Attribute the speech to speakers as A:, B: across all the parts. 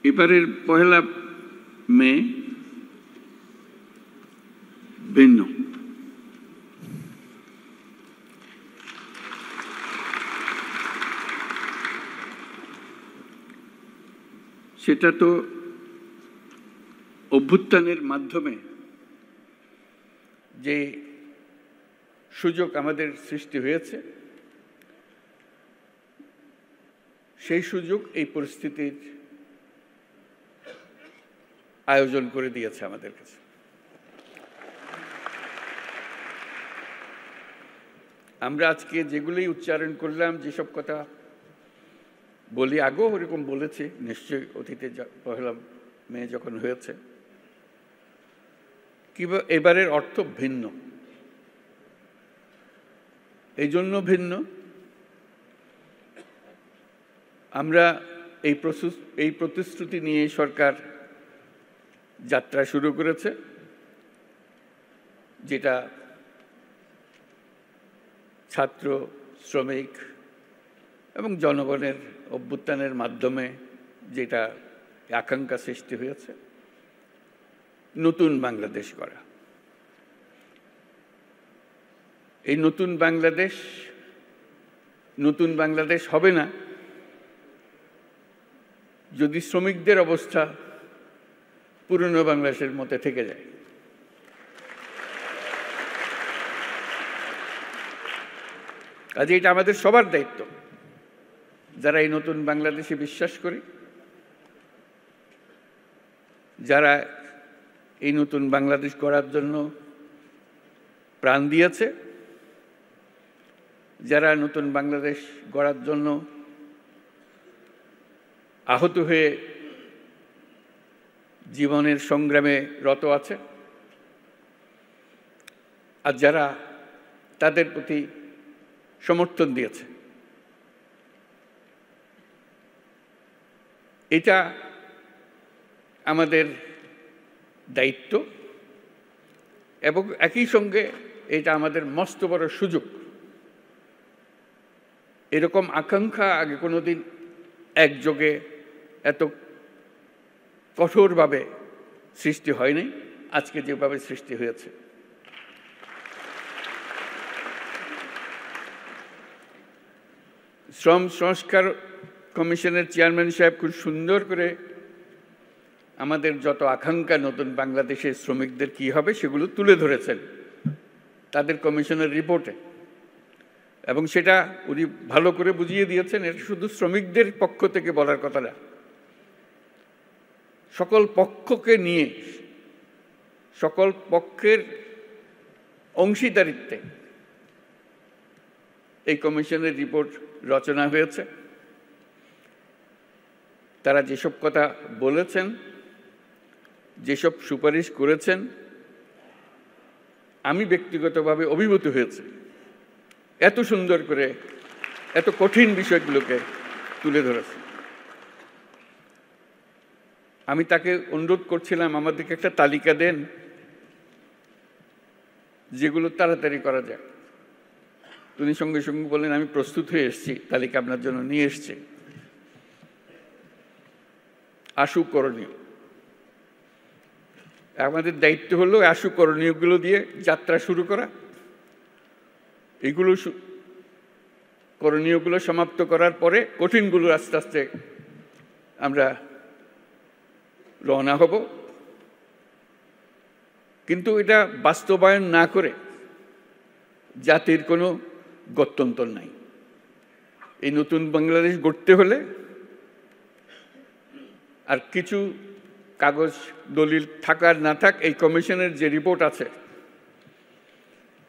A: এবারের 1 মে ভিন্ন। সেটা তো অভ্যুত্থানের মাধ্যমে যে সুযোগ আমাদের সৃষ্টি হয়েছে, সেই সুযোগ এই পরিস্থিতির আয়োজন করে দিয়েছে আমাদের কাছে। আমরা আজকে যেগুলোই উচ্চারণ করলাম, যেসব কথা বলি, আগেও ওরকম বলেছি নিশ্চয়ই অতীতে 1 মে যখন হয়েছে, কিংবা এবারের অর্থ ভিন্ন। এই জন্য ভিন্ন, আমরা এই প্রতিশ্রুতি নিয়ে সরকার যাত্রা শুরু করেছে, যেটা ছাত্র, শ্রমিক এবং জনগণের অভ্যুত্থানের মাধ্যমে যেটা আকাঙ্ক্ষা সৃষ্টি হয়েছে, নতুন বাংলাদেশ গড়া। এই নতুন বাংলাদেশ হবে না যদি শ্রমিকদের অবস্থা পুরনো বাংলাদেশের মধ্যে থেকে যায়। কাজে এটা আমাদের সবার দায়িত্ব, যারা এই নতুন বাংলাদেশে বিশ্বাস করে, যারা এই নতুন বাংলাদেশ গড়ার জন্য প্রাণ দিয়েছে, যারা নতুন বাংলাদেশ গড়ার জন্য আহত হয়ে জীবনের সংগ্রামে রত আছে, আর যারা তাদের প্রতি সমর্থন দিয়েছে। এটা আমাদের দায়িত্ব এবং একই সঙ্গে এটা আমাদের মস্ত বড় সুযোগ। এরকম আকাঙ্ক্ষা আগে কোনোদিন একযোগে এত কঠোরভাবে সৃষ্টি হয়নি, আজকে যেভাবে সৃষ্টি হয়েছে। শ্রম সংস্কার কমিশনের চেয়ারম্যান সাহেব খুব সুন্দর করে আমাদের যত আকাঙ্ক্ষা নতুন বাংলাদেশের শ্রমিকদের কি হবে সেগুলো তুলে ধরেছেন তাদের কমিশনের রিপোর্টে, এবং সেটা উনি ভালো করে বুঝিয়ে দিয়েছেন। এটা শুধু শ্রমিকদের পক্ষ থেকে বলার কথা না, সকল পক্ষকে নিয়ে, সকল পক্ষের অংশীদারিত্বে এই কমিশনের রিপোর্ট রচনা হয়েছে। তারা যেসব কথা বলেছেন, যেসব সুপারিশ করেছেন, আমি ব্যক্তিগতভাবে অভিভূত হয়েছি। এত সুন্দর করে এত কঠিন বিষয়গুলোকে তুলে ধরেছে। আমি তাকে অনুরোধ করছিলাম আমাদেরকে একটা তালিকা দেন যেগুলো তাড়াতাড়ি করা যায়। তিনি সঙ্গে সঙ্গে বললেন, আমি প্রস্তুত হয়ে এসেছি, তালিকা আপনার জন্য নিয়ে এসেছি। আশু করণীয়, আমাদের দায়িত্ব হলো আশু করণীয়গুলো দিয়ে যাত্রা শুরু করা। এইগুলো করণীয়গুলো সমাপ্ত করার পরে কঠিনগুলো আস্তে আস্তে আমরা রওনা হব। কিন্তু এটা বাস্তবায়ন না করে জাতির কোনো গত্যন্তর নাই। এই নতুন বাংলাদেশ গড়তে হলে আর কিছু কাগজ দলিল থাকার না থাক, এই কমিশনের যে রিপোর্ট আছে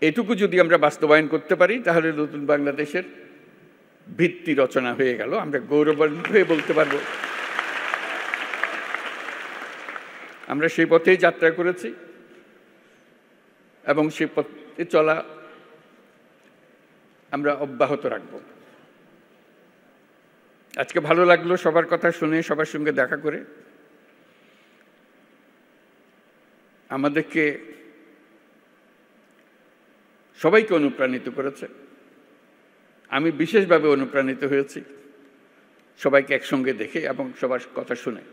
A: এটুকু যদি আমরা বাস্তবায়ন করতে পারি, তাহলে নতুন বাংলাদেশের ভিত্তি রচনা হয়ে গেল। আমরা গৌরবান্বিত হয়ে বলতে পারব আমরা সেই পথেই যাত্রা করেছি এবং সেই পথে চলা আমরা অব্যাহত রাখব। আজকে ভালো লাগলো সবার কথা শুনে, সবার সঙ্গে দেখা করে। আমাদেরকে সবাইকে অনুপ্রাণিত করেছে। আমি বিশেষভাবে অনুপ্রাণিত হয়েছি সবাইকে একসঙ্গে দেখে এবং সবার কথা শুনে।